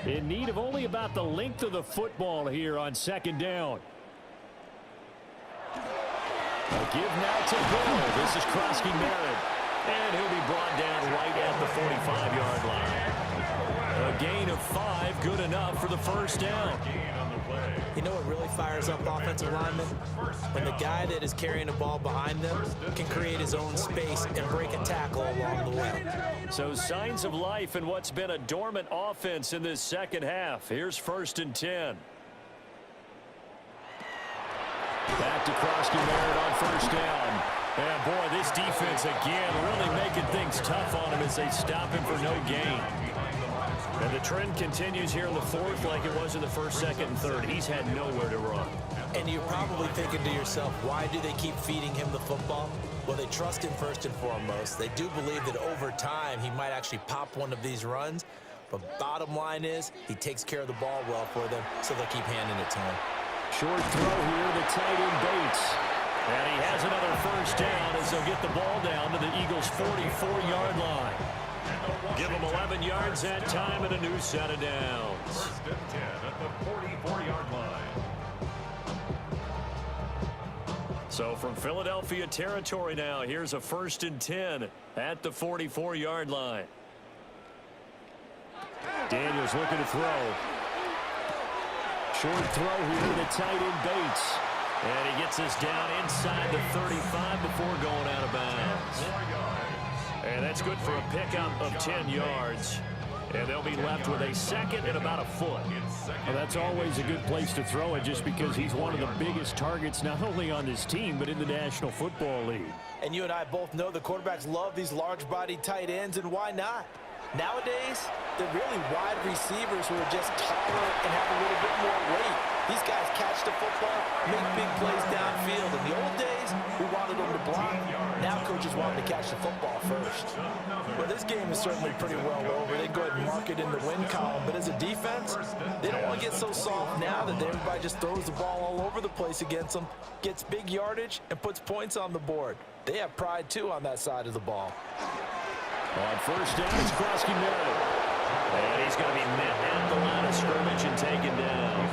In need of only about the length of the football here on 2nd down. A give now to Bill. This is Krosky Merritt. And he'll be brought down right at the 45-yard line. A gain of 5, good enough for the first down. You know what really fires up offensive linemen? When the guy that is carrying the ball behind them can create his own space and break a tackle along the way. So signs of life in what's been a dormant offense in this second half. Here's 1st and 10. Back to Krosky Merritt on 1st down. And boy, this defense again really making things tough on him as they stop him for no gain. And the trend continues here in the 4th like it was in the 1st, 2nd, and 3rd. He's had nowhere to run. And you're probably thinking to yourself, why do they keep feeding him the football? Well, they trust him first and foremost. They do believe that over time he might actually pop one of these runs. But bottom line is he takes care of the ball well for them, so they'll keep handing it to him. Short throw here, the tight end Bates. And he has another 1st down as they'll get the ball down to the Eagles' 44-yard line. Give them 11 yards that time and a new set of downs. 1st and 10 at the 44-yard line. So from Philadelphia territory now, here's a 1st and 10 at the 44-yard line. Daniels looking to throw. Short throw here to the tight end Bates. And he gets this down inside the 35 before going out of bounds. And that's good for a pickup of 10 yards. And they'll be left with a 2nd and about a foot. Well, that's always a good place to throw it just because he's one of the biggest targets not only on this team but in the National Football League. And you and I both know the quarterbacks love these large-bodied tight ends, and why not? Nowadays, they're really wide receivers who are just taller and have a little bit more weight. These guys catch the football, make big plays downfield. In the old days, we wanted them to block. Now coaches want them to catch the football first. Well, this game is certainly pretty well over. They go ahead and mark it in the win column. But as a defense, they don't want to get so soft now that everybody just throws the ball all over the place against them, gets big yardage, and puts points on the board. They have pride, too, on that side of the ball. On 1st down, it's Krosky Merritt. And he's going to be met at the line of scrimmage and taken down.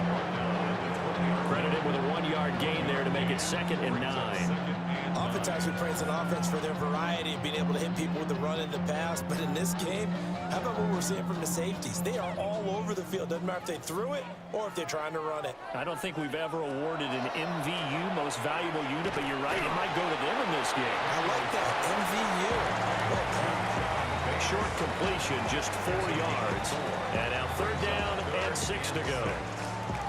Credited with a 1-yard gain there to make it 2nd and 9. Oftentimes we praise an offense for their variety of being able to hit people with the run in the pass. But in this game, how about what we're seeing from the safeties? They are all over the field. Doesn't matter if they threw it or if they're trying to run it. I don't think we've ever awarded an MVU, most valuable unit, but you're right, it might go to them in this game. I like that, MVU. Short completion, just 4 yards. And now 3rd down and 6 to go.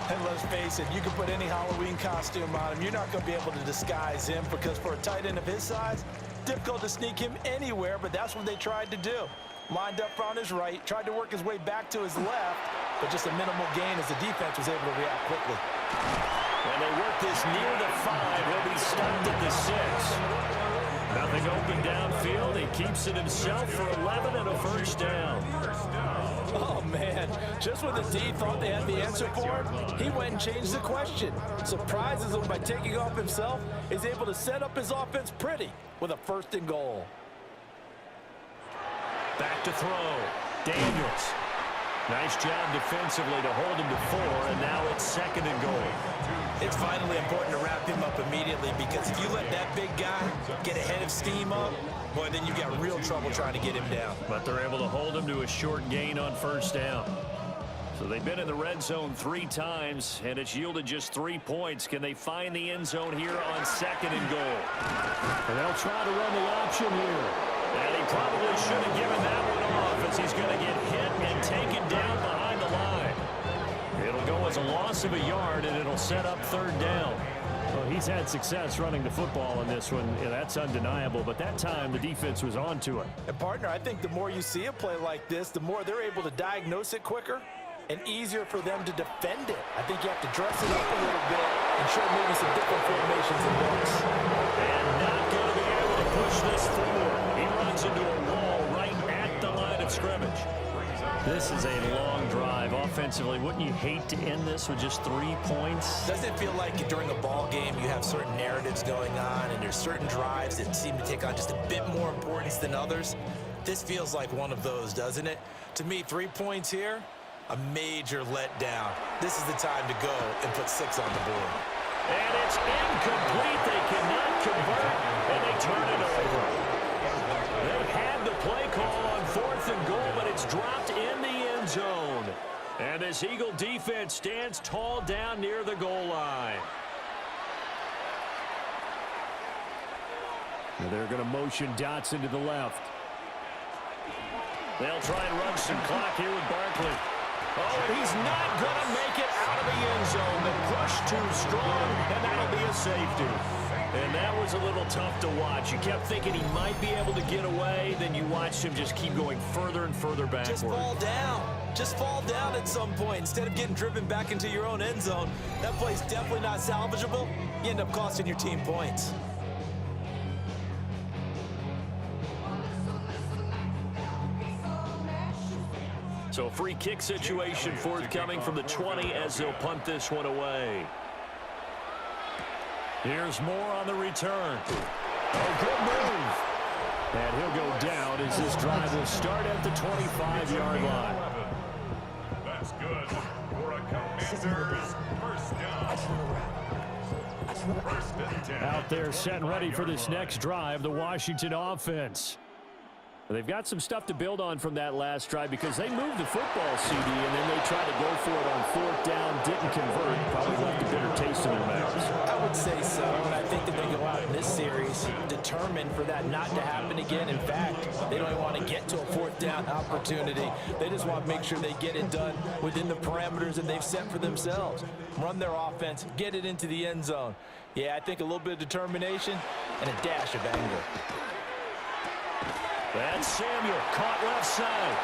And let's face it, you can put any Halloween costume on him. You're not going to be able to disguise him because for a tight end of his size, difficult to sneak him anywhere, but that's what they tried to do. Lined up on his right, tried to work his way back to his left, but just a minimal gain as the defense was able to react quickly. And they work this near the 5. He'll be stopped at the 6. Nothing open downfield. He keeps it himself for 11 and a 1st down. Oh, man. Just when the D thought they had the answer for it, he went and changed the question. Surprises them by taking off himself. Is able to set up his offense pretty with a 1st and goal. Back to throw. Daniels. Nice job defensively to hold him to 4, and now it's 2nd and goal. It's vitally important to wrap him up immediately because if you let that big guy get a head of steam up, boy, then you got real trouble trying to get him down. But they're able to hold him to a short gain on 1st down. So they've been in the red zone 3 times, and it's yielded just 3 points. Can they find the end zone here on 2nd and goal? And they'll try to run the option here. And he probably should have given that one off as he's going to get hit and taken down behind the line. It'll go as a loss of a yard, and it'll set up 3rd down. Well, He's had success running the football in this one. Yeah, that's undeniable, but that time the defense was on to it. And partner, I think the more you see a play like this, the more they're able to diagnose it quicker and easier for them to defend it. I think you have to dress it up a little bit and show maybe some different formations and looks. And not going to be able to push this forward. He runs into a wall right at the line of scrimmage. This is a long drive offensively. Wouldn't you hate to end this with just 3 points? Doesn't it feel like during a ball game you have certain narratives going on and there's certain drives that seem to take on just a bit more importance than others? This feels like one of those, doesn't it? To me, 3 points here, a major letdown. This is the time to go and put 6 on the board. And it's incomplete. They cannot convert, and they turn it over. They had the play call on 4th and goal, but it's dropped in the end zone. And this Eagle defense stands tall down near the goal line. And they're going to motion Dotson to the left. They'll try and run some clock here with Barkley. Oh, and he's not going to make it out of the end zone. The push too strong, and that'll be a safety. And that was a little tough to watch. You kept thinking he might be able to get away, then you watched him just keep going further and further backward. Just fall down. Just fall down at some point. Instead of getting driven back into your own end zone, that play's definitely not salvageable. You end up costing your team points. So free kick situation forthcoming from the 20 as they'll punt this one away. Here's more on the return. Oh, good move. And he'll go down as this drive will start at the 25-yard line. That's good for a Commanders first down. First and 10. Out there set and ready for this next drive, the Washington offense. They've got some stuff to build on from that last drive because they moved the football, CD, and then they tried to go for it on 4th down, didn't convert, probably left a bitter taste in their mouths. I would say so, and I think that they go out in this series determined for that not to happen again. In fact, they don't even want to get to a 4th down opportunity. They just want to make sure they get it done within the parameters that they've set for themselves. Run their offense, get it into the end zone. Yeah, I think a little bit of determination and a dash of anger. That's Samuel, caught left side.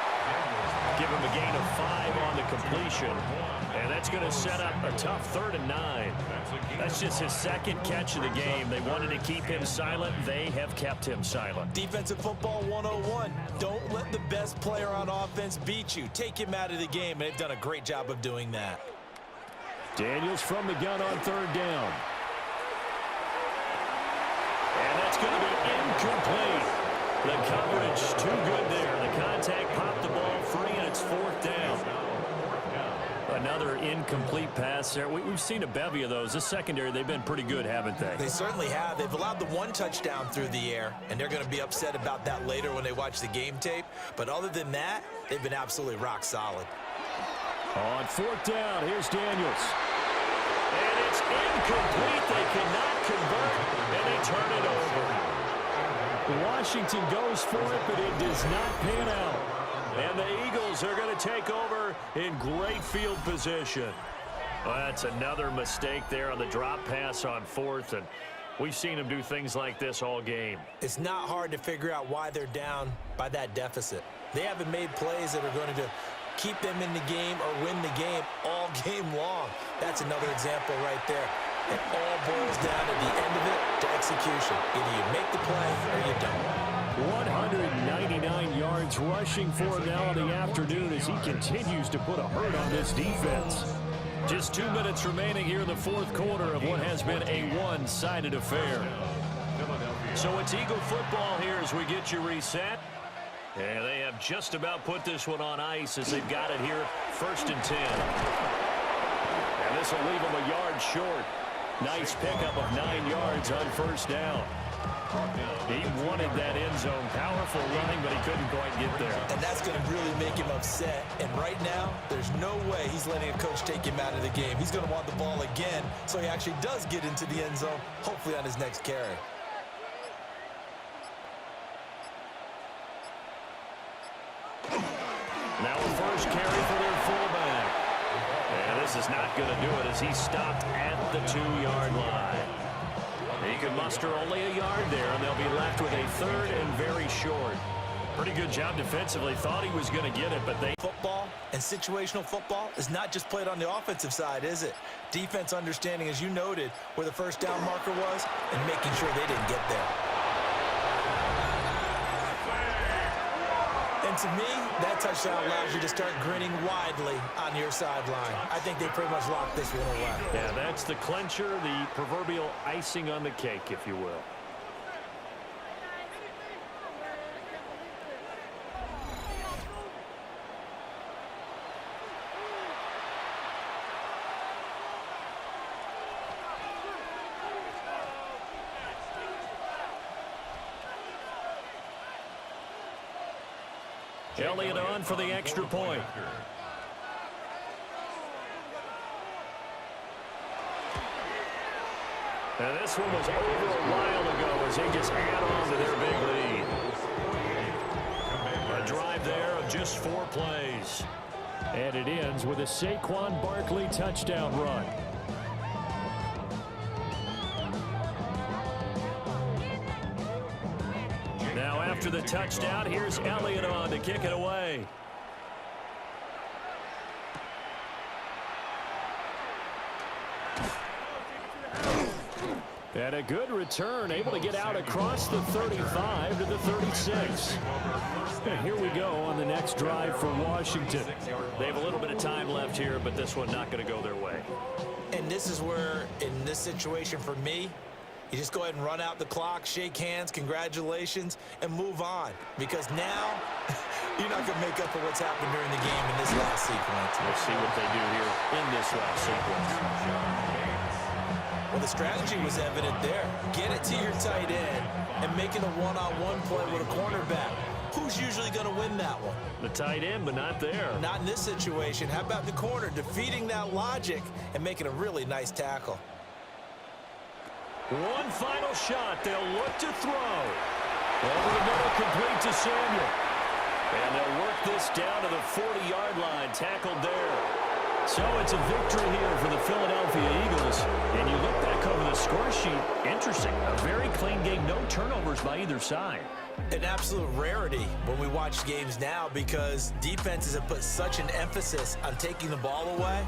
Give him a gain of 5 on the completion. And that's going to set up a tough 3rd and 9. That's just his 2nd catch of the game. They wanted to keep him silent. They have kept him silent. Defensive football 101. Don't let the best player on offense beat you. Take him out of the game, and they've done a great job of doing that. Daniels from the gun on 3rd down. And that's going to be incomplete. The coverage too good there. The contact popped the ball free, and it's 4th down. Another incomplete pass there. We've seen a bevy of those. This secondary, they've been pretty good, haven't they? They certainly have. They've allowed the 1 touchdown through the air, and they're going to be upset about that later when they watch the game tape. But other than that, they've been absolutely rock solid. On 4th down, here's Daniels. And it's incomplete. They cannot convert, and they turn it over. Washington goes for it, but it does not pan out. And the Eagles are going to take over in great field position. Well, that's another mistake there on the drop pass on 4th, and we've seen them do things like this all game. It's not hard to figure out why they're down by that deficit. They haven't made plays that are going to keep them in the game or win the game all game long. That's another example right there. It all boils down at the end of it to execution. Either you make the play or you don't. 199 yards rushing for him now in the afternoon as he continues to put a hurt on this defense. Just 2 minutes remaining here in the 4th quarter of what has been a one-sided affair. So it's Eagle football here as we get you reset. And they have just about put this one on ice as they've got it here, 1st and 10. And this will leave them a yard short. Nice pickup of 9 yards on 1st down. He wanted that end zone. Powerful running, but he couldn't quite get there. And that's going to really make him upset. And right now, there's no way he's letting a coach take him out of the game. He's going to want the ball again, so he actually does get into the end zone, hopefully on his next carry. Now a first carry for their fullback. And this is not going to do it as he stopped at the 2-yard line. He can muster only a yard there, and they'll be left with a third and very short. Pretty good job defensively. Thought he was going to get it, but they... Football and situational football is not just played on the offensive side, is it? Defense understanding, as you noted, where the first down marker was and making sure they didn't get there. And to me, that touchdown allows you to start grinning widely on your sideline. I think they pretty much locked this one away. Yeah, that's the clincher, the proverbial icing on the cake, if you will. Elliott on for the extra point. And this one was over a while ago as they just add on to their big lead. A drive there of just 4 plays. And it ends with a Saquon Barkley touchdown run. Now after the touchdown, here's Elliott on to kick it away. And a good return, able to get out across the 35 to the 36. And here we go on the next drive for Washington. They have a little bit of time left here, but this one not going to go their way. And this is where, in this situation for me, you just go ahead and run out the clock, shake hands, congratulations, and move on. Because now, you're not going to make up for what's happened during the game in this last sequence. We'll see what they do here in this last sequence. Well, the strategy was evident there. Get it to your tight end and making a one-on-one play with a cornerback. Who's usually going to win that one? The tight end, but not there. Not in this situation. How about the corner defeating that logic and making a really nice tackle? One final shot. They'll look to throw. Over the middle, complete to Samuel. And they'll work this down to the 40-yard line. Tackled there. So it's a victory here for the Philadelphia Eagles. And you look back over the score sheet. Interesting. A very clean game. No turnovers by either side. An absolute rarity when we watch games now because defenses have put such an emphasis on taking the ball away.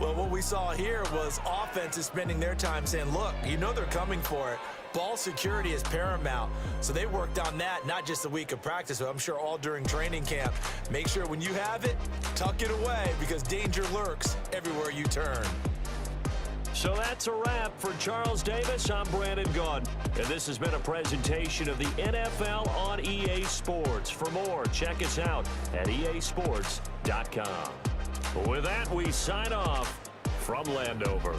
Well, what we saw here was offenses spending their time saying, look, you know they're coming for it. Ball security is paramount. So they worked on that, not just a week of practice, but I'm sure all during training camp. Make sure when you have it, tuck it away because danger lurks everywhere you turn. So that's a wrap for Charles Davis. I'm Brandon Gaudin. And this has been a presentation of the NFL on EA Sports. For more, check us out at easports.com. With that, we sign off from Landover.